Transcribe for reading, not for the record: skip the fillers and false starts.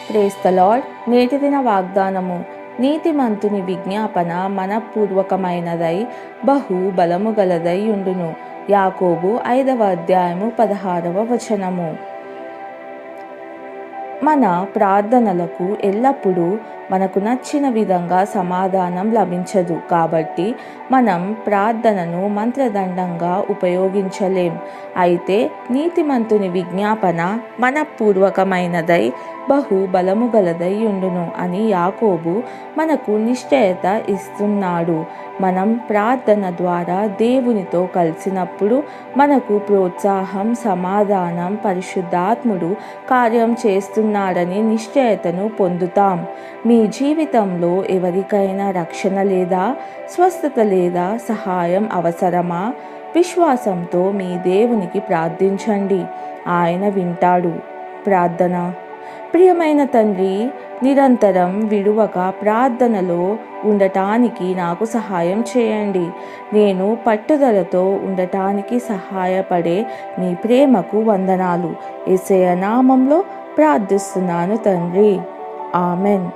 Praise the lord. నేటి దిన వాగ్దానము. నీతిమంతుని విజ్ఞాపన మనపూర్వకమైనదై బహు బలము గలదై ఉండును. యాకోబు 5వ అధ్యాయము 16వ వచనము. మన ప్రార్థనలకు ఎల్లప్పుడూ మనకు నచ్చిన విధంగా సమాధానం లభించదు. కాబట్టి మనం ప్రార్థనను మంత్రదండంగా ఉపయోగించలేం. అయితే నీతిమంతుని విజ్ఞాపన మనపూర్వకమైనదై బహు బలము గలదై ఉండును అని యాకోబు మనకు నిశ్చయత ఇస్తున్నాడు. మనం ప్రార్థన ద్వారా దేవునితో కలిసినప్పుడు మనకు ప్రోత్సాహం, సమాధానం, పరిశుద్ధాత్ముడు కార్యం చేస్తున్నాడని నిశ్చయతను పొందుతాం. మీ జీవితంలో ఎవరికైనా రక్షణ లేదా, స్వస్థత లేదా, సహాయం అవసరమా? విశ్వాసంతో మీ దేవునికి ప్రార్థించండి. ఆయన వింటాడు. ప్రార్థన. ప్రియమైన తండ్రి, నిరంతరం విడువక ప్రార్థనలో ఉండటానికి నాకు సహాయం చేయండి. నేను పట్టుదలతో ఉండటానికి సహాయపడే మీ ప్రేమకు వందనాలు. యేసయ్య నామంలో ప్రార్థిస్తున్నాను తండ్రి. ఆమెన్.